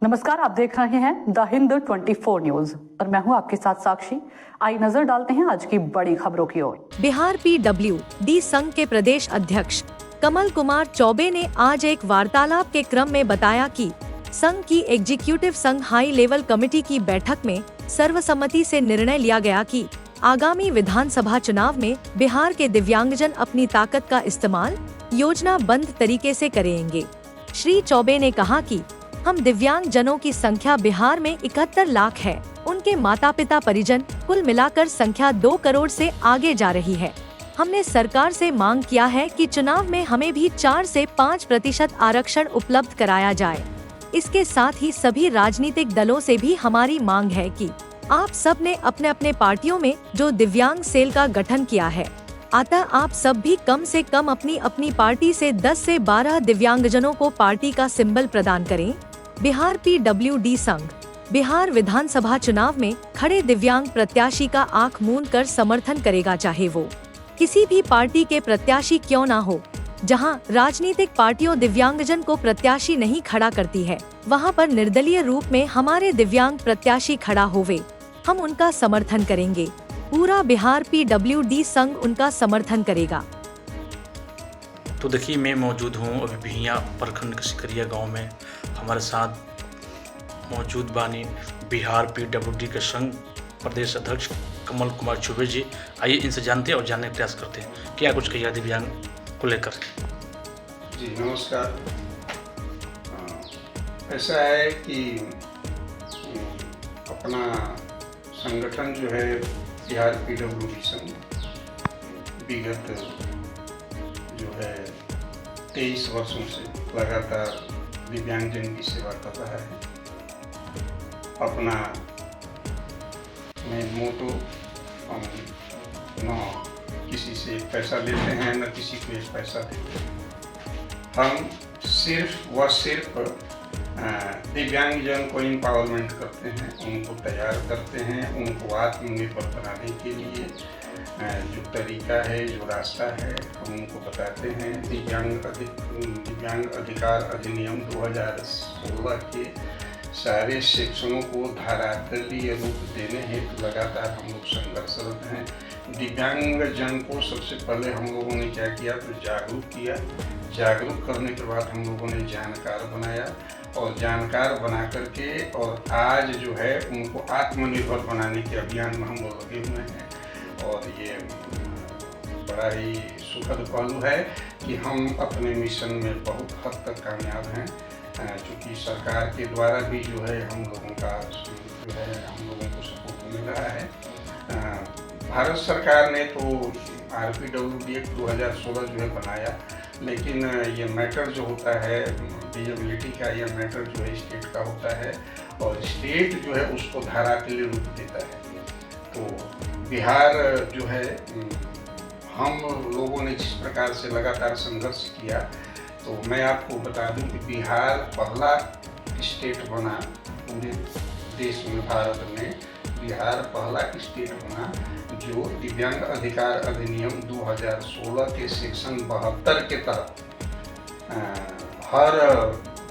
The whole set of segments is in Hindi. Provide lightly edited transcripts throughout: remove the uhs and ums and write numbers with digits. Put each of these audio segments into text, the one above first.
नमस्कार, आप देख रहे हैं द हिंद 24 न्यूज और मैं हूं आपके साथ साक्षी। आइए नजर डालते हैं आज की बड़ी खबरों की ओर। बिहार PWD संघ के प्रदेश अध्यक्ष कमल कुमार चौबे ने आज एक वार्तालाप के क्रम में बताया कि संघ की एग्जीक्यूटिव संघ हाई लेवल कमेटी की बैठक में सर्वसम्मति से निर्णय लिया गया कि आगामी विधानसभा चुनाव में बिहार के दिव्यांगजन अपनी ताकत का इस्तेमाल योजनाबद्ध तरीके से करेंगे। श्री चौबे ने कहा कि हम दिव्यांग जनों की संख्या बिहार में 71 लाख है। उनके माता पिता परिजन कुल मिलाकर संख्या 2 करोड़ से आगे जा रही है। हमने सरकार से मांग किया है कि चुनाव में हमें भी 4 से 5% आरक्षण उपलब्ध कराया जाए। इसके साथ ही सभी राजनीतिक दलों से भी हमारी मांग है कि आप सब ने अपने अपने पार्टियों में जो दिव्यांग सेल का गठन किया है, अतः आप सब भी कम से कम अपनी अपनी पार्टी से 10 से 12 दिव्यांगजनों को पार्टी का सिंबल प्रदान करें। बिहार PWD संघ बिहार विधानसभा चुनाव में खड़े दिव्यांग प्रत्याशी का आंख मूंद कर समर्थन करेगा, चाहे वो किसी भी पार्टी के प्रत्याशी क्यों ना हो। जहां राजनीतिक पार्टियों दिव्यांगजन को प्रत्याशी नहीं खड़ा करती है, वहां पर निर्दलीय रूप में हमारे दिव्यांग प्रत्याशी खड़ा होवे, हम उनका समर्थन करेंगे। पूरा बिहार PWD संघ उनका समर्थन करेगा। तो देखिए, मैं मौजूद हूँ अभी भिहिया प्रखंड के सिकरिया गांव में। हमारे साथ मौजूद बानी बिहार PWD के संघ प्रदेश अध्यक्ष कमल कुमार चौबे जी। आइए इनसे जानते हैं और जानने का प्रयास करते हैं क्या कुछ कहिए दिव्यांग को लेकर। जी नमस्कार। ऐसा है कि अपना संगठन जो है बिहार PWD संघ विगत जो है 23 वर्षों से लगातार दिव्यांगजन की सेवा कर रहा है। अपना में मोटो हम न किसी से पैसा लेते हैं न किसी को एक पैसा देते हैं। हम सिर्फ दिव्यांगजन को एम्पावरमेंट करते हैं, उनको तैयार करते हैं, उनको आत्मनिर्भर बनाने के लिए जो तरीका है, जो रास्ता है, हम उनको बताते हैं। दिव्यांग अधिकार अधिनियम 2016 के सारे सेक्शनों को धरातलीय रूप देने हेतु लगातार हम लोग संघर्षरत हैं। दिव्यांग जन को सबसे पहले हम लोगों ने क्या किया, तो जागरूक किया। जागरूक करने के बाद हम लोगों ने जानकार बनाया और जानकार बना करके और आज जो है उनको आत्मनिर्भर बनाने के अभियान में हम लोग लगे हुए हैं। और ये बड़ा ही सुखद पहलू है कि हम अपने मिशन में बहुत हद तक कामयाब हैं, क्योंकि सरकार के द्वारा भी जो है हम लोगों का जो है हम लोगों को सपोर्ट मिल रहा है। भारत सरकार ने तो RPWD एक्ट 2016 जो है बनाया, लेकिन ये मैटर जो होता है डिजेबिलिटी का, ये मैटर जो है स्टेट का होता है और स्टेट जो है उसको धरातलीय रूप देता है। तो बिहार जो है हम लोगों ने जिस प्रकार से लगातार संघर्ष किया, तो मैं आपको बता दूं कि बिहार पहला स्टेट बना पूरे देश में, भारत में बिहार पहला स्टेट बना जो दिव्यांग अधिकार अधिनियम 2016 के सेक्शन 72 के तहत हर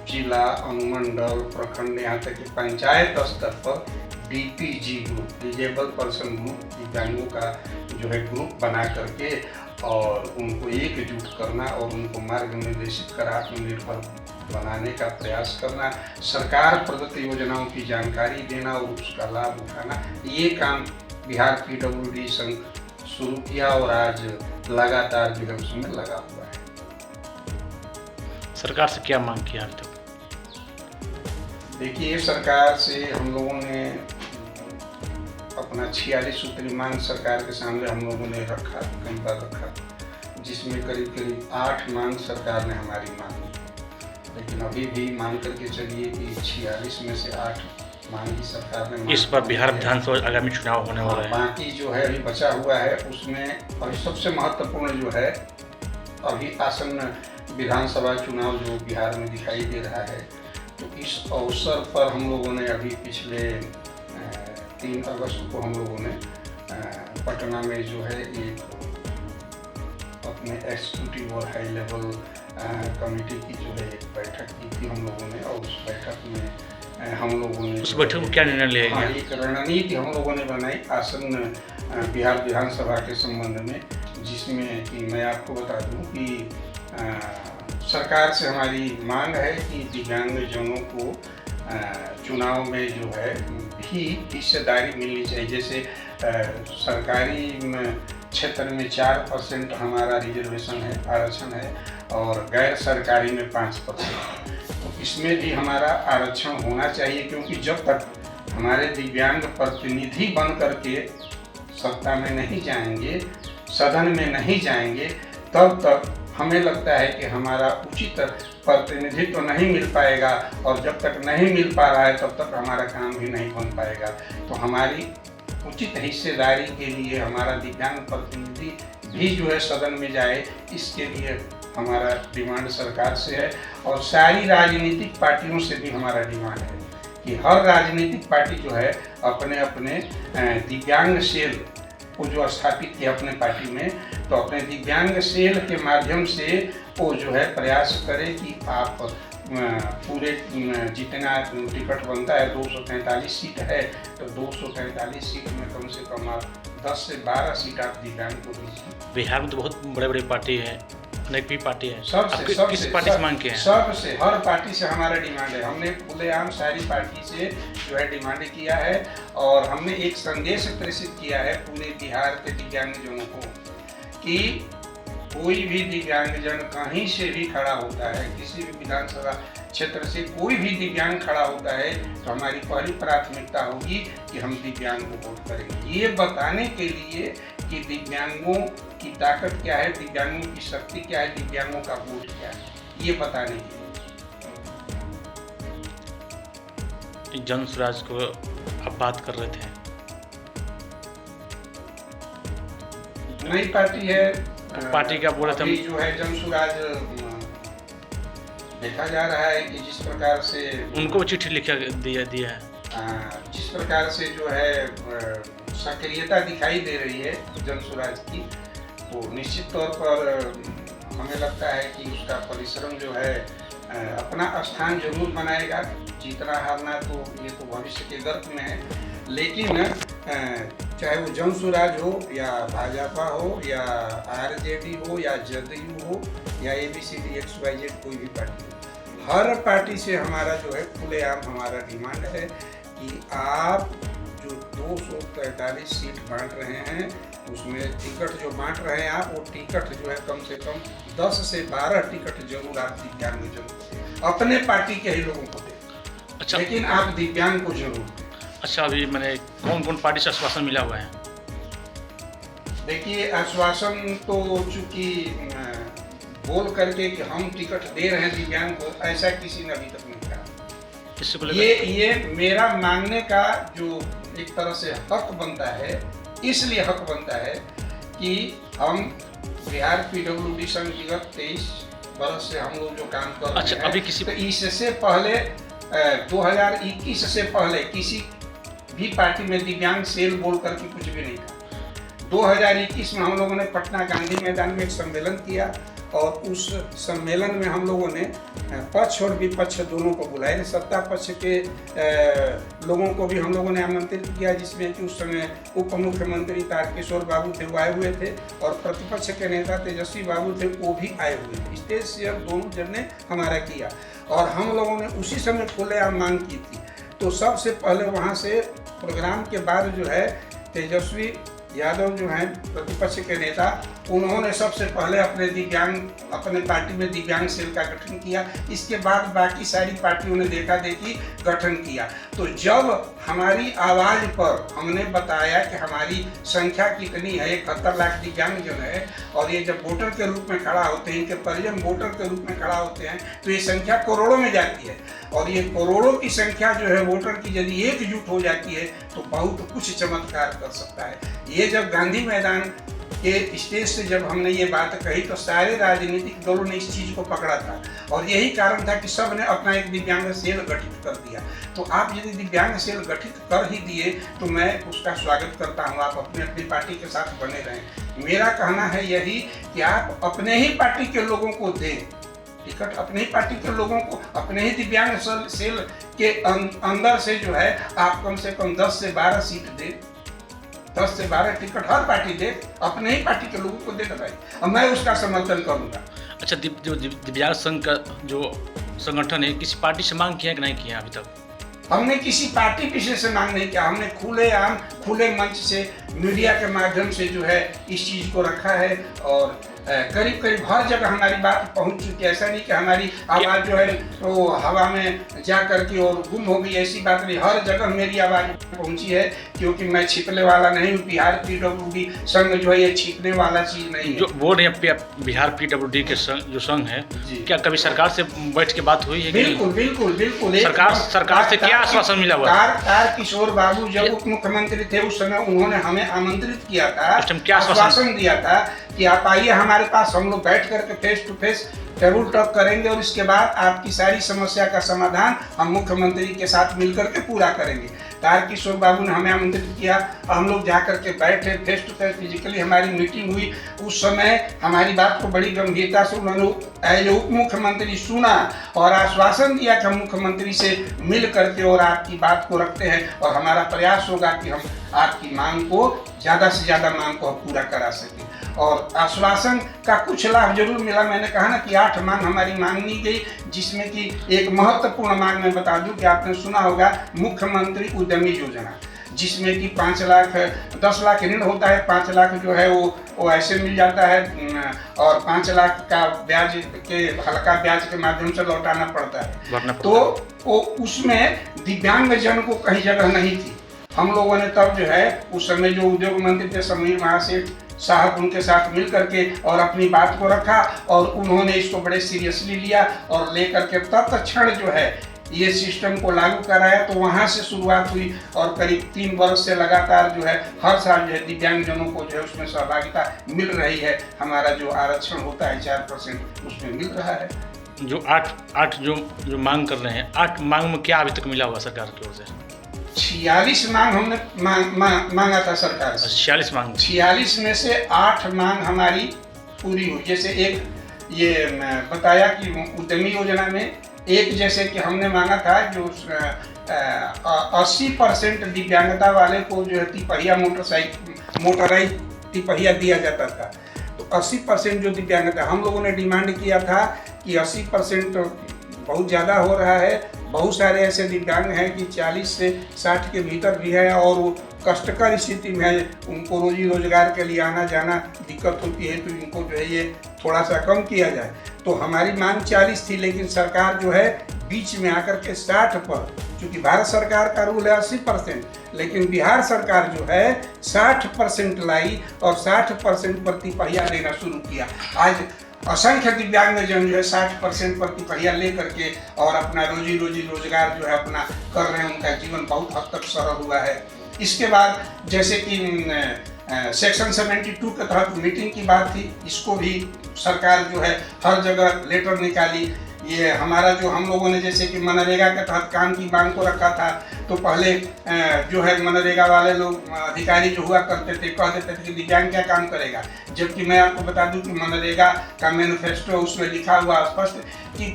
जिला, अनुमंडल, प्रखंड, यहाँ तक कि पंचायत स्तर पर DPG group, disable person group, दिव्यांगों का जो है ग्रुप बना करके और उनको एकजुट करना और उनको मार्ग निर्देशित कर आत्मनिर्भर बनाने का प्रयास करना, सरकार प्रदत्त योजनाओं की जानकारी देना और उसका लाभ उठाना, ये काम बिहार PWD संघ शुरू किया और आज लगातार जो है उसमें लगा हुआ है। सरकार से क्या मांग किया अभी तक? देखिए, सरकार से हम लोगों ने अपना 46 सूत्री मांग सरकार के सामने हम लोगों ने रखा, कई बार रखा, जिसमें करीब 8 मांग सरकार ने हमारी मांगी। लेकिन अभी भी मांग करके चलिए कि 46 में से 8 मांग ही सरकार ने इस पर बिहार विधानसभा आगामी चुनाव होने वाला है। बाकी जो है अभी बचा हुआ है उसमें अभी सबसे महत्वपूर्ण जो है अभी आसन्न विधानसभा चुनाव जो बिहार में दिखाई दे रहा है। तो इस अवसर पर हम लोगों ने अभी पिछले 3 अगस्त को हम लोगों ने पटना में जो है एक अपने एग्जीक्यूटिव और हाई लेवल कमेटी की जो है एक बैठक की थी हम लोगों ने, और उस बैठक में हम लोगों ने उस बैठक में क्या निर्णय लिया हाँ, गया? एक रणनीति हम लोगों ने बनाई आसन्न बिहार विधानसभा के संबंध में, जिसमें कि मैं आपको बता दूं कि सरकार से हमारी मांग है कि दिव्यांगजनों को चुनाव में जो है भी हिस्सेदारी मिलनी चाहिए। जैसे सरकारी क्षेत्र में 4% हमारा रिजर्वेशन है, आरक्षण है, और गैर सरकारी में 5%। तो इसमें भी हमारा आरक्षण होना चाहिए, क्योंकि जब तक हमारे दिव्यांग प्रतिनिधि बन करके सत्ता में नहीं जाएंगे, सदन में नहीं जाएंगे, तब तक हमें लगता है कि हमारा उचित प्रतिनिधित्व नहीं मिल पाएगा, और जब तक नहीं मिल पा रहा है तब तक हमारा काम भी नहीं बन पाएगा। तो हमारी उचित हिस्सेदारी के लिए हमारा दिव्यांग प्रतिनिधि भी जो है सदन में जाए, इसके लिए हमारा डिमांड सरकार से है। और सारी राजनीतिक पार्टियों से भी हमारा डिमांड है कि हर राजनीतिक पार्टी जो है अपने अपने दिव्यांग सेल को जो स्थापित किया अपने पार्टी में, तो अपने दिव्यांग सेल के माध्यम से वो जो है प्रयास करे कि आप पूरे जितना टिकट बनता है 243 सीट है, तो 243 सीट में कम से कम आप 10 से 12 सीट आप दिव्यांग को दीजिए। बिहार में तो बहुत बड़े बड़े पार्टी हैं, अनेक भी पार्टी है, सबसे किस पार्टी से मांग के हैं? सबसे, हर पार्टी से हमारा डिमांड है। हमने खुलेआम सारी पार्टी से जो है डिमांड किया है, और हमने एक संदेश प्रेषित किया है पूरे बिहार के दिव्यांगजनों को कि कोई भी दिव्यांगजन कहीं से भी खड़ा होता है, किसी भी विधानसभा क्षेत्र से कोई भी दिव्यांग खड़ा होता है, तो हमारी पहली प्राथमिकता होगी कि हम दिव्यांग को वोट करेंगे। ये बताने के लिए कि दिव्यांगों की ताकत क्या है, दिव्यांगों की शक्ति क्या है, दिव्यांगों का वोट क्या है, ये बताने के लिए। जन स्वराज को आप बात कर रहे थे, नई पार्टी है, पार्टी का बोले थे जो है जन स्वराज, देखा जा रहा है कि जिस प्रकार से उनको चिट्ठी लिखा दिया है, जिस प्रकार से जो है सक्रियता दिखाई दे रही है जन स्वराज की, तो निश्चित तौर पर हमें लगता है कि उसका परिश्रम जो है अपना स्थान जरूर बनाएगा। जीतना हारना तो ये तो भविष्य के गर्भ में है, लेकिन चाहे वो जन स्वराज हो या भाजपा हो या आरजेडी हो या जदयू हो या ABCD XYZ कोई भी पार्टी हो, हर पार्टी से हमारा जो है खुलेआम हमारा डिमांड है कि आप जो 243 सीट बांट रहे हैं, उसमें टिकट जो बांट रहे हैं आप, वो टिकट जो है कम से कम 10 से 12 टिकट जरूर आप दिव्यांगजन को, अपने पार्टी के ही लोगों को दें। अच्छा, लेकिन आप दिव्यांग को जरूर दें। अच्छा, अभी मैंने कौन कौन पार्टी से आश्वासन मिला हुआ है? देखिए, आश्वासन तो चूंकि बोल करके कि हम टिकट दे रहे हैं दिव्यांग को, ऐसा किसी ने अभी तक नहीं कहा। ये मेरा मांगने का जो एक तरह से हक बनता है, इसलिए हक बनता है कि हम बिहार PWD संघ विगत 23 वर्ष से हम लोग जो काम कर रहे हैं। अच्छा, अभी किसी तो इससे पहले 2021 से पहले किसी भी पार्टी में दिव्यांग सेल बोल करके कुछ भी नहीं था। 2021 में हम लोगों ने पटना गांधी मैदान में एक सम्मेलन किया, और उस सम्मेलन में हम लोगों ने पक्ष और विपक्ष दोनों को बुलाए। सत्ता पक्ष के लोगों को भी हम लोगों ने आमंत्रित किया, जिसमें कि उस समय उप मुख्यमंत्री तारकिशोर बाबू थे, वो आए हुए थे, और प्रतिपक्ष के नेता तेजस्वी बाबू थे, वो भी आए हुए थे। स्टेज शेयर दोनों जन ने हमारा किया, और हम लोगों ने उसी समय खुलेआम मांग की थी। तो सबसे पहले वहाँ से प्रोग्राम के बाद जो है तेजस्वी यादव जो हैं प्रतिपक्ष के नेता, उन्होंने सबसे पहले अपने पार्टी में दिव्यांग सेल का गठन किया। इसके बाद बाकी सारी पार्टियों ने देखा देखी गठन किया। तो जब हमारी आवाज़ पर हमने बताया कि हमारी संख्या कितनी है, 71 लाख दिव्यांग जन है, और ये जब वोटर के रूप में खड़ा होते हैं, इनके परिजन वोटर के रूप में खड़ा होते हैं, तो ये संख्या करोड़ों में जाती है। और ये करोड़ों की संख्या जो है वोटर की यदि एकजुट हो जाती है, तो बहुत कुछ चमत्कार कर सकता है। ये जब गांधी मैदान के स्टेज से जब हमने ये बात कही, तो सारे राजनीतिक दलों ने इस चीज़ को पकड़ा था, और यही कारण था कि सब ने अपना एक दिव्यांग सेल गठित कर दिया। तो आप यदि दिव्यांग सेल गठित कर ही दिए, तो मैं उसका स्वागत करता हूँ। आप अपनी अपनी पार्टी के साथ बने रहें। मेरा कहना है यही कि आप अपने ही पार्टी के लोगों को दें टिकट, अपने ही पार्टी के लोगों को, अपने ही दिव्यांग सेल के अंदर से जो है आप कम से कम 10 से 12 सीट दे, 10 से 12 टिकट हर पार्टी दे, अपने ही पार्टी के लोगों को दे भाई, और मैं उसका समर्थन करूंगा। अच्छा, जो दिव्यांग संघ का जो संगठन है, किसी पार्टी से मांग किया है कि नहीं किया अभी तक? हमने किसी पार्टी विशेष से मांग नहीं किया, हमने खुलेआम खुले मंच से मीडिया के माध्यम से जो है इस चीज़ को रखा है, और करीब करीब हर जगह हमारी बात पहुंच चुकी है। ऐसा नहीं कि हमारी आवाज़ जो है वो हवा में जा करके और गुम हो गई, ऐसी बात नहीं, हर जगह मेरी आवाज़ पहुंची है, क्योंकि मैं छिपने वाला नहीं हूँ। बिहार PWD संघ जो है ये छिपने वाला चीज़ नहीं है। जो बोल रहे हैं बिहार PWD के जो संघ है, क्या कभी सरकार से बैठ के बात हुई है? बिल्कुल बिल्कुल बिल्कुल। सरकार से क्या आश्वासन मिला हुआ? किशोर बाबू जब उप मुख्यमंत्री थे उस समय उन्होंने हमें आमंत्रित किया था, क्या आश्वासन दिया था कि आप आइए हमारे पास, हम लोग बैठ करके face to face table talk करेंगे, और इसके बाद आपकी सारी समस्या का समाधान हम मुख्यमंत्री के साथ मिलकर के पूरा करेंगे। तारकिशोर बाबू ने हमें आमंत्रित किया, हम लोग जा करके बैठे, फेस टू फेस फिजिकली हमारी मीटिंग हुई। उस समय हमारी बात को बड़ी गंभीरता से उन्होंने एज उप मुख्यमंत्री सुना और आश्वासन दिया कि हम मुख्यमंत्री से मिल करके और आपकी बात को रखते हैं, और हमारा प्रयास होगा कि हम आपकी मांग को ज़्यादा से ज़्यादा मांग को पूरा करा सकें। और आश्वासन का कुछ लाभ जरूर मिला। मैंने कहा ना कि 8 मांग हमारी मांगनी गई, जिसमें कि एक महत्वपूर्ण मांग मैं बता दूं कि आपने सुना होगा मुख्यमंत्री उद्यमी योजना, जिसमें कि 5 लाख 10 लाख ऋण होता है, 5 लाख जो है वो ऐसे मिल जाता है, और 5 लाख का ब्याज के हल्का ब्याज के माध्यम से लौटाना पड़ता है। तो वो उसमें दिव्यांग जन को कहीं जगह नहीं थी। हम लोगों ने तब जो है उस समय जो उद्योग मंत्री थे समीर महासेठ साहब, उनके साथ मिल करके और अपनी बात को रखा, और उन्होंने इसको बड़े सीरियसली लिया और लेकर के तत्क्षण जो है ये सिस्टम को लागू कराया। तो वहाँ से शुरुआत हुई, और करीब 3 वर्ष से लगातार जो है हर साल जो है दिव्यांगजनों को जो है उसमें सहभागिता मिल रही है। हमारा जो आरक्षण होता है 4% उसमें मिल रहा है। जो 8 जो मांग कर रहे हैं, 8 मांग में क्या अभी तक मिला हुआ सरकार की ओर से? 46 मांग हमने मांगा था सरकार से। 46 मांग, 46 में से 8 मांग हमारी पूरी हुई। जैसे एक ये बताया कि उद्यमी योजना में, एक जैसे कि हमने मांगा था जो 80% दिव्यांगता वाले को जो है तिपहिया मोटराइज तिपहिया दिया जाता था। तो 80% जो दिव्यांगता, हम लोगों ने डिमांड किया था कि 80% बहुत ज़्यादा हो रहा है। बहुत सारे ऐसे दिव्यांग हैं कि 40 से 60 के भीतर भी है, और वो कष्टकर स्थिति में है, उनको रोजी रोजगार के लिए आना जाना दिक्कत होती है, तो इनको जो है ये थोड़ा सा कम किया जाए। तो हमारी मांग 40 थी, लेकिन सरकार जो है बीच में आकर के 60 पर, क्योंकि भारत सरकार का रूल है 80%, लेकिन बिहार सरकार जो है 60% लाई, और 60% पर तिपहिया लेना शुरू किया। आज असंख्य दिव्यांगजन जो है 60% पर तिपहिया ले करके और अपना रोजी रोजगार जो है अपना कर रहे हैं, उनका जीवन बहुत हद तक सरल हुआ है। इसके बाद जैसे कि सेक्शन 72 के तहत मीटिंग की बात थी, इसको भी सरकार जो है हर जगह लेटर निकाली। ये हमारा जो हम लोगों ने जैसे कि मनरेगा के तहत काम की मांग को रखा था, तो पहले जो है मनरेगा वाले लोग अधिकारी जो हुआ करते थे कह देते थे कि दिव्यांग क्या काम करेगा, जबकि मैं आपको बता दूं कि मनरेगा का मैनिफेस्टो उसमें लिखा हुआ स्पष्ट कि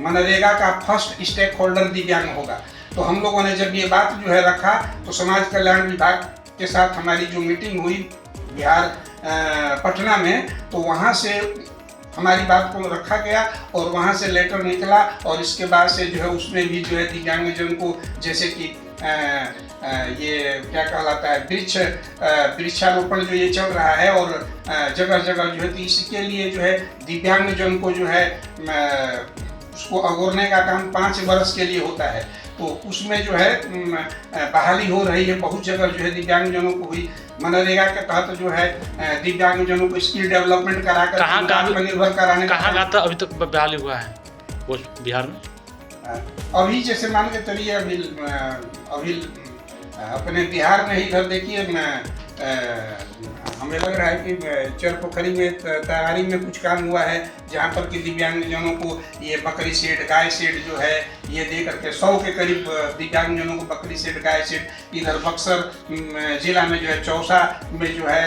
मनरेगा का फर्स्ट स्टेक होल्डर दिव्यांग होगा। तो हम लोगों ने जब ये बात जो है रखा, तो समाज कल्याण विभाग के साथ हमारी जो मीटिंग हुई बिहार पटना में, तो वहाँ से हमारी बात को रखा गया और वहाँ से लेटर निकला, और इसके बाद से जो है उसमें भी जो है दिव्यांगजन को जैसे कि ये क्या कहलाता है वृक्षारोपण जो ये चल रहा है, और जगह जगह जो है, तो इसके लिए जो है दिव्यांगजन को जो है उसको अगोरने का काम 5 वर्ष के लिए होता है। तो उसमें जो है बहाली हो रही है, बहुत जगह जो है दिव्यांगजनों को हुई। मनरेगा के तहत जो है दिव्यांगजनों को स्किल डेवलपमेंट कराकर आत्मनिर्भर कराने, कहाँ अभी तक बहाली हुआ है वो बिहार में? अभी जैसे मान के चलिए अभी अपने बिहार में ही इधर देखिए, हमें लग रहा है कि चरपोखरी में तैयारी में कुछ काम हुआ है, जहाँ पर कि दिव्यांगजनों को ये बकरी सेट गाय सेट जो है ये दे करके 100 के करीब दिव्यांगजनों को बकरी सेट गाय सेट। इधर बक्सर जिला में जो है चौसा में जो है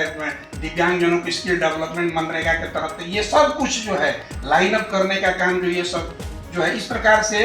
दिव्यांगजनों को स्किल डेवलपमेंट मनरेगा के तहत ये सब कुछ जो है लाइन अप करने का काम जो ये सब जो है, इस प्रकार से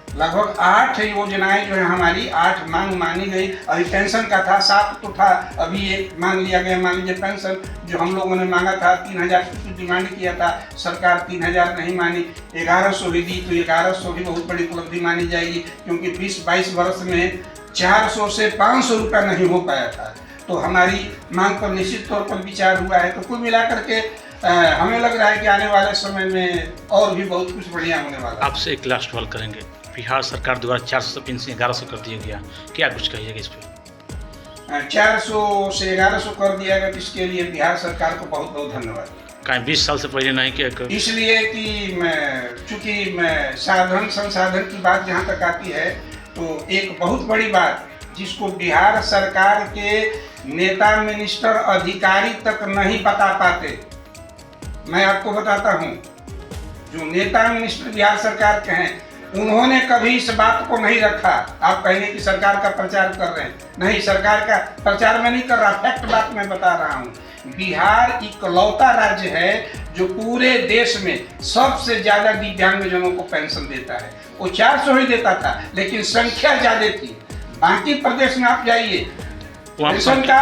लगभग 8 योजनाएं जो है हमारी 8 मांग मानी गई। अभी पेंशन का था 7 तो था, अभी एक मान लिया गया। मान लीजिए पेंशन जो हम लोगों ने मांगा था 3000 की डिमांड किया था, सरकार 3000 नहीं मानी, 1100 ही दी। तो 1100 भी बहुत बड़ी उपलब्धि मानी जाएगी, क्योंकि 20-22 वर्ष में 400 से 500 रुपया नहीं हो पाया था। तो हमारी मांग पर निश्चित तौर पर विचार हुआ है। तो कुल मिलाकर के हमें लग रहा है कि आने वाले समय में और भी बहुत कुछ बढ़िया होने वाला है। आपसे एक लास्ट सवाल करेंगे। बिहार सरकार द्वारा 400 से पेंशन 1100 कर दिया गया, क्या कुछ कहिएगा इस पर? 400 से 1100 कर दिया गया, इसके लिए बिहार सरकार को बहुत बहुत धन्यवाद। कहीं 20 साल से पहले नहीं कि इसलिए कि चूंकि साधन संसाधन की बात जहाँ तक आती है, तो एक बहुत बड़ी बात जिसको बिहार सरकार के नेता, मिनिस्टर, अधिकारी तक नहीं बता पाते, मैं आपको बताता हूँ। जो नेता मिनिस्टर बिहार सरकार के हैं, उन्होंने कभी इस बात को नहीं रखा। आप कहेंगे कि सरकार का प्रचार कर रहे हैं, नहीं, सरकार का प्रचार मैं नहीं कर रहा, फैक्ट बात मैं बता रहा हूँ। बिहार इकलौता राज्य है जो पूरे देश में सबसे ज्यादा दिव्यांगजनों को पेंशन देता है। वो 400 ही देता था, लेकिन संख्या ज्यादा थी। बाकी प्रदेश में आप जाइए, पेंशन का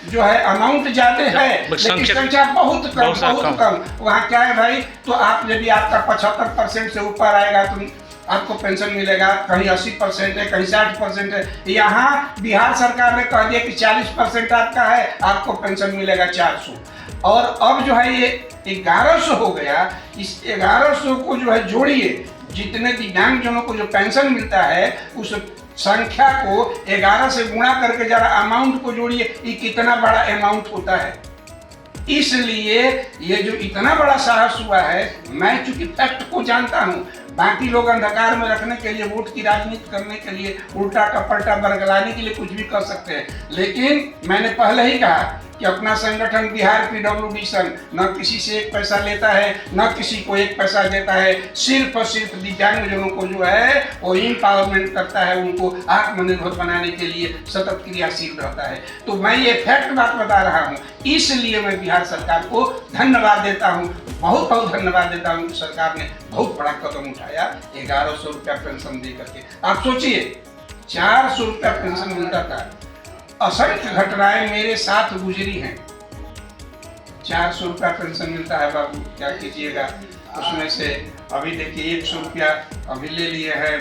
जो है अमाउंट ज्यादा है, लेकिन संख्या बहुत कम। वहाँ क्या है भाई, तो आप यदि आपका 75% से ऊपर आएगा तो आपको पेंशन मिलेगा, कहीं 80% है, कहीं 60% है। यहाँ बिहार सरकार ने कह दिया कि 40% आपका है, आपको पेंशन मिलेगा 400। और अब जो है ये 1100 हो गया। इस 1100 को जो है जोड़िए, जितने दिव्यांगजनों को जो पेंशन मिलता है उस संख्या को 11 से गुणा करके जरा अमाउंट को जोड़िए, ये कितना बड़ा अमाउंट होता है। इसलिए ये जो इतना बड़ा साहस हुआ है, मैं चूंकि फैक्ट को जानता हूँ, बाकी लोग अंधकार में रखने के लिए, वोट की राजनीति करने के लिए, उल्टा का पलटा बरगलाने के लिए कुछ भी कर सकते हैं। लेकिन मैंने पहले ही कहा कि अपना संगठन बिहार पीडब्ल्यूडी संघ न किसी से 1 पैसा लेता है, न किसी को 1 पैसा देता है। सिर्फ और सिर्फ दिव्यांगजनों को जो है वो एम्पावरमेंट करता है, उनको आत्मनिर्भर बनाने के लिए सतत क्रियाशील रहता है। तो मैं ये फैक्ट बात बता रहा हूँ, इसलिए मैं बिहार सरकार को धन्यवाद देता हूँ, बहुत बहुत धन्यवाद देता हूँ कि सरकार ने बहुत बड़ा कदम उठाया 1100 रुपया पेंशन दे करके। आप सोचिए 400 रुपया पेंशन मिलता था। असंख्य घटनाएं मेरे साथ गुजरी हैं। 400 रुपया पेंशन मिलता है बाबू, क्या कीजिएगा। उसमें से अभी देखिए 100 रुपया अभी ले लिए हैं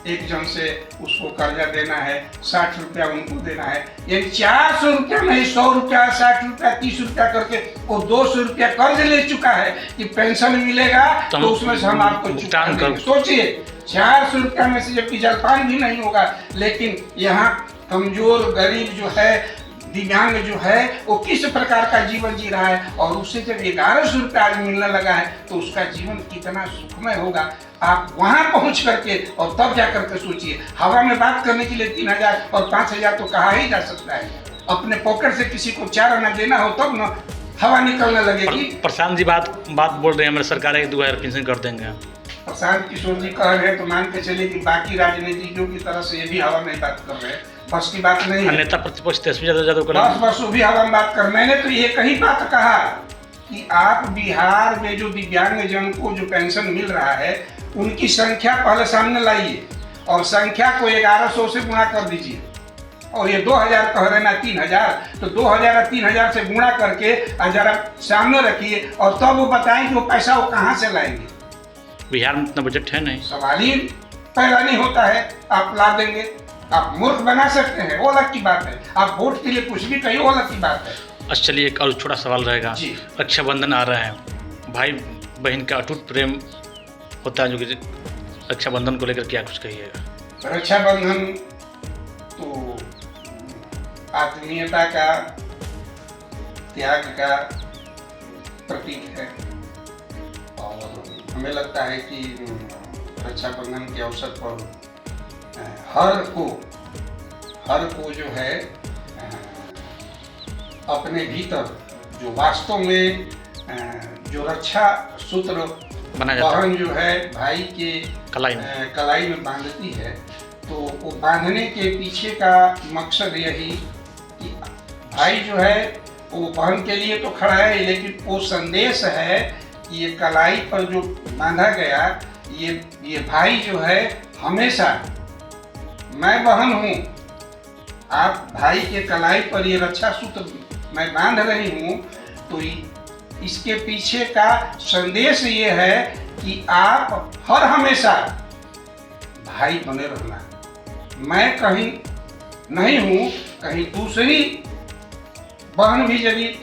एक जन से, उसको कर्जा देना है, 60 रुपया उनको देना है। ये 400 रुपया नहीं, 100 रुपया, 60 रुपया, 30 रुपया करके वो 200 रुपया कर्ज ले चुका है कि पेंशन मिलेगा तो उसमें से हम आपको चुकान करेंगे। सोचिए 400 रुपया में से जबकि जलपान भी नहीं होगा, लेकिन यहाँ कमजोर, गरीब जो है, दिव्यांग जो है, वो किस प्रकार का जीवन जी रहा है। और उससे जब 1100 रुपया आज मिलने लगा है तो उसका जीवन कितना सुखमय होगा। आप वहां पहुंच करके और तब जा करके सोचिए। हवा में बात करने के लिए 3000 और 5000 तो कहा ही जा सकता है। अपने पॉकेट से किसी को 4 आना देना हो तब न हवा निकलने लगेगी। प्रशांत जी बात बोल रहे हैं, हमारे सरकार 2000 पेंशन कर देंगे। प्रशांत किशोर जी कह रहे हैं तो मान के चलिए कि बाकी राजनीतिज्ञों की तरह से ये भी हवा में बात कर रहे हैं, बस की बात नहीं है। नेता प्रतिपक्ष तेजस्वी यादव बस वो भी हवा में बात कर। मैंने तो ये कहीं बात कहा कि आप बिहार में जो दिव्यांगजन को जो पेंशन मिल रहा है उनकी संख्या पहले सामने लाइए और संख्या को 1100 से गुणा कर दीजिए। और ये 2000 कह रहे ना 3000, तो 2000 और 3000 से गुणा करके जरा सामने रखिए और तब वो बताएं कि वो पैसा वो कहाँ से लाएंगे। बिहार में इतना बजट है नहीं, सवाल ही पैदा नहीं होता है। आप ला देंगे, आप मूर्ख बना सकते हैं, वो अलग की बात है। आप वोट के लिए कुछ भी कहिए, वो अलग की बात है। अच्छा चलिए एक और छोटा सवाल रहेगा। रक्षाबंधन आ रहा है, भाई बहन का अटूट प्रेम होता है, जो कि रक्षाबंधन को लेकर क्या कुछ कहिएगा? रक्षाबंधन तो आत्मीयता का, त्याग का प्रतीक है और हमें लगता है कि रक्षाबंधन के अवसर पर हर को जो है अपने भीतर जो वास्तव में जो रक्षा सूत्र बहन जो है भाई के कलाई में बांधती है, तो वो बांधने के पीछे का मकसद यही कि भाई जो है वो बहन के लिए तो खड़ा है, लेकिन वो संदेश है कि ये कलाई पर जो बांधा गया ये भाई जो है हमेशा, मैं बहन हूँ, आप भाई के कलाई पर ये रक्षा सूत्र मैं बांध रही हूँ, तो इसके पीछे का संदेश ये है कि आप हर हमेशा भाई बने रहना। मैं कहीं नहीं हूँ, कहीं दूसरी बहन भी यदि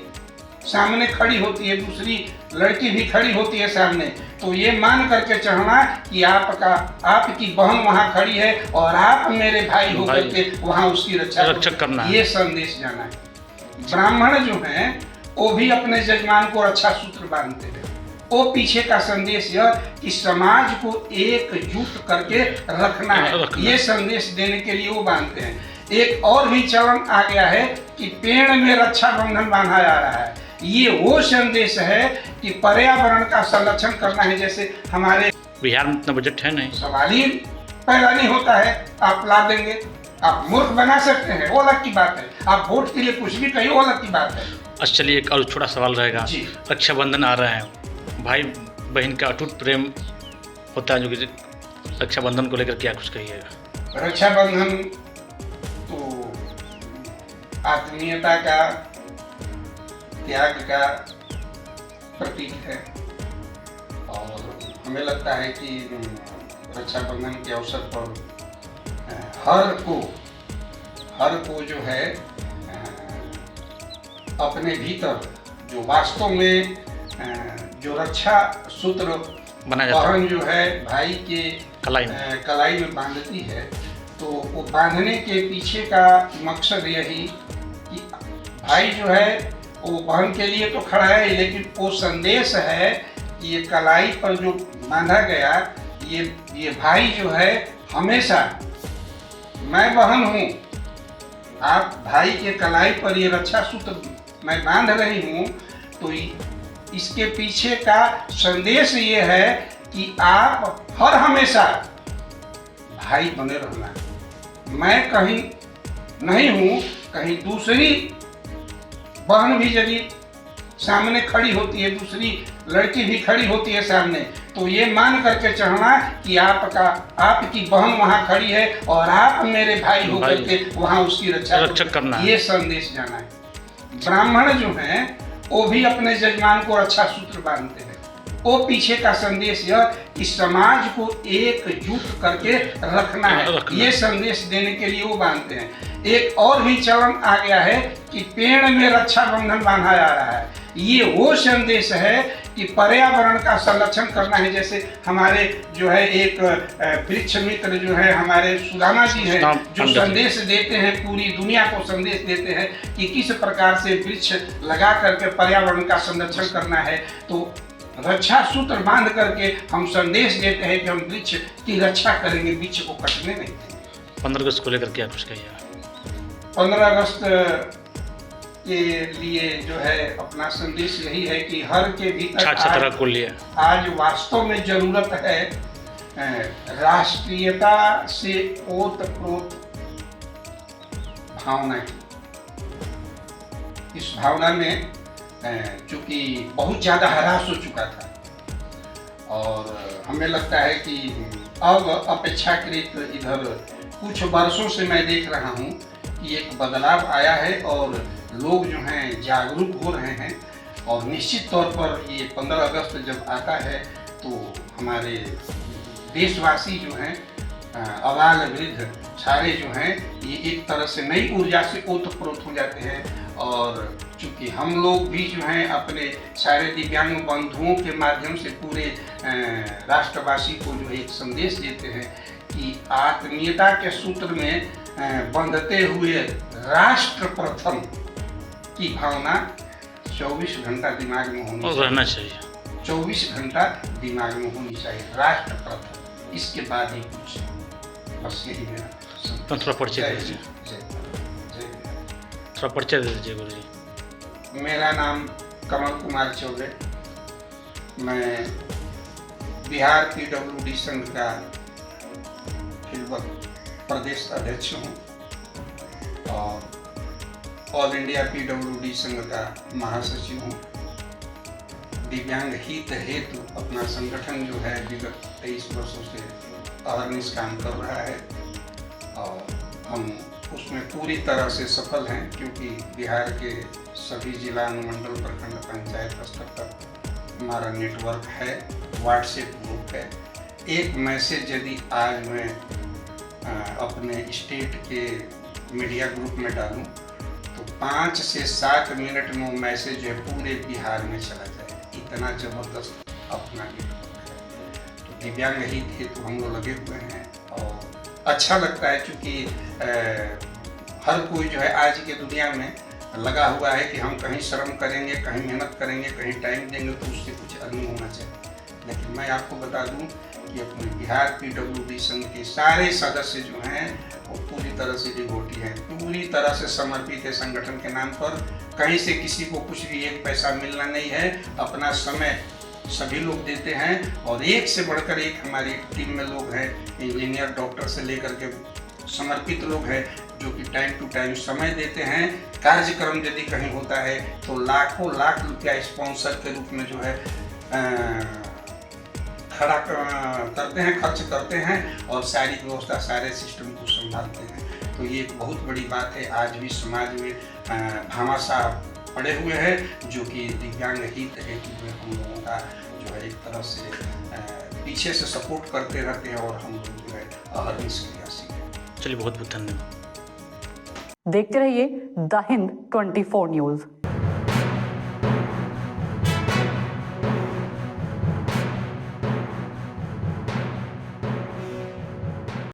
सामने खड़ी होती है, दूसरी लड़की भी खड़ी होती है सामने, तो ये मान करके चढ़ना कि आपकी बहन वहाँ खड़ी है और आप मेरे भाई होकर के वहाँ उसकी रक्षा करना है। ये संदेश जाना है। ब्राह्मण जो हैं वो भी अपने जजमान को रक्षा सूत्र बांधते हैं। वो पीछे का संदेश यह कि समाज को एकजुट करके रखना है, ये संदेश देने के लिए वो बांधते हैं। एक और भी चलन आ गया है कि पेड़ में रक्षा बंधन बांधा जा रहा है। ये वो संदेश है कि पर्यावरण का संरक्षण करना है। जैसे हमारे बिहार में इतना बजट है नहीं, सवाल ही पैदा नहीं होता है, आप ला देंगे, आप मूर्ख बना सकते हैं, वो अलग की बात है। आप वोट के लिए कुछ भी कहिए, वो अलग की बात है। अच्छा चलिए एक और छोटा सवाल रहेगा। जी। रक्षाबंधन आ रहा है, भाई बहन का अटूट प्रेम होता है, जो कि रक्षाबंधन को लेकर क्या कुछ कहिएगा? रक्षाबंधन तो आत्मीयता का, त्याग का प्रतीक है और हमें लगता है कि रक्षाबंधन के अवसर पर हर को जो है अपने भीतर जो वास्तव में जो रक्षा सूत्र बहन जो है भाई के कलाई में बांधती है, तो वो बांधने के पीछे का मकसद यही कि भाई जो है वो बहन के लिए तो खड़ा है, लेकिन वो संदेश है कि ये कलाई पर जो बांधा गया, ये भाई जो है हमेशा, मैं बहन हूँ, आप भाई के कलाई पर ये रक्षा सूत्र मैं बांध रही हूँ, तो इसके पीछे का संदेश ये है कि आप हर हमेशा भाई बने रहना। मैं कहीं नहीं हूँ, कहीं दूसरी बहन भी यदि सामने खड़ी होती है, दूसरी लड़की भी खड़ी होती है सामने, तो ये मान करके चढ़ना कि आपकी बहन वहाँ खड़ी है और आप मेरे भाई होकर के वहाँ उसकी रक्षा करना, ये संदेश जाना है। ब्राह्मण जो हैं वो भी अपने जजमान को रक्षा सूत्र बांधते हैं। वो पीछे का संदेश यह कि समाज को एकजुट करके रखना है, ये संदेश देने के लिए वो बांधते हैं। एक और भी चलन आ गया है कि पेड़ में रक्षा बंधन बांधा जा रहा है। ये वो संदेश है कि पर्यावरण का संरक्षण करना है। जैसे हमारे जो है एक वृक्ष मित्र जो है हमारे सुदामा जी हैं, जो संदेश देते हैं, पूरी दुनिया को संदेश देते हैं कि किस प्रकार से वृक्ष लगा करके पर्यावरण का संरक्षण करना है। तो रक्षा सूत्र बांध करके हम संदेश देते हैं कि हम वृक्ष की रक्षा करेंगे, वृक्ष को कटने नहीं देंगे। 15 अगस्त को लेकर क्या कुछ कहिएगा? 15 अगस्त के लिए जो है अपना संदेश यही है कि हर के भीतर आज वास्तव में जरूरत है राष्ट्रीयता से ओतप्रोत भावना की। इस भावना में चूंकि बहुत ज़्यादा हरास हो चुका था और हमें लगता है कि अब अपेक्षाकृत इधर कुछ वर्षों से मैं देख रहा हूँ कि एक बदलाव आया है और लोग जो हैं जागरूक हो रहे हैं। और निश्चित तौर पर ये 15 अगस्त जब आता है तो हमारे देशवासी जो हैं अबाल वृद्ध सारे जो हैं ये एक तरह से नई ऊर्जा से ओतप्रोत हो जाते हैं। और चूँकि हम लोग भी जो हैं अपने सारे दिव्यांग बंधुओं के माध्यम से पूरे राष्ट्रवासी को जो है एक संदेश देते हैं कि आत्मीयता के सूत्र में बंधते हुए राष्ट्र प्रथम की भावना 24 घंटा दिमाग में होनी रहना चाहिए। 24 घंटा दिमाग में होनी चाहिए, राष्ट्र प्रथम, इसके बाद ही कुछ। बस यही मेरा थोड़ा परिचय दे दीजिए। थोड़ा परिचय दे दीजिए गुरु जी। मेरा नाम कमल कुमार चौबे, मैं बिहार PWD संघ का प्रदेश अध्यक्ष हूँ और ऑल इंडिया PWD संघ का महासचिव हूँ। दिव्यांग हित हेतु अपना संगठन जो है विगत 23 वर्षों से अहरनिश काम कर रहा है और हम उसमें पूरी तरह से सफल हैं, क्योंकि बिहार के सभी जिला अनुमंडल प्रखंड पंचायत स्तर तक हमारा नेटवर्क है, व्हाट्सएप ग्रुप है। एक मैसेज यदि आज मैं अपने स्टेट के मीडिया ग्रुप में डालूं तो 5 से 7 मिनट में वो मैसेज जो है पूरे बिहार में चला जाए, इतना जबरदस्त अपना नेटवर्क है। तो दिव्यांग हित हेतु हम लोग लगे हुए हैं और अच्छा लगता है, क्योंकि हर कोई जो है आज की दुनिया में लगा हुआ है कि हम कहीं श्रम करेंगे, कहीं मेहनत करेंगे, कहीं टाइम देंगे तो उससे कुछ अर्निंग होना चाहिए। लेकिन मैं आपको बता दूं कि अपने बिहार PWD संघ के सारे सदस्य जो हैं वो पूरी तरह से डिवोटी हैं, पूरी तरह से समर्पित है संगठन के नाम पर। कहीं से किसी को कुछ भी एक पैसा मिलना नहीं है, अपना समय सभी लोग देते हैं और एक से बढ़कर एक हमारी टीम में लोग हैं, इंजीनियर डॉक्टर से लेकर के समर्पित लोग हैं जो कि टाइम टू टाइम समय देते हैं। कार्यक्रम यदि कहीं होता है तो लाखों लाख रुपया स्पॉन्सर के रूप में जो है खड़ा करते हैं, खर्च करते हैं और सारी व्यवस्था सारे सिस्टम को संभालते हैं। तो ये एक बहुत बड़ी बात है। आज भी समाज में भामाशाह पड़े हुए हैं जो कि दिव्यांग हित हेतु हम लोगों का जो है एक तरह से पीछे से सपोर्ट करते रहते हैं और हम लोग जो है अहरनिश क्रियाशील हैं। चलिए बहुत बहुत धन्यवाद। देखते रहिए द हिंद 24 न्यूज़।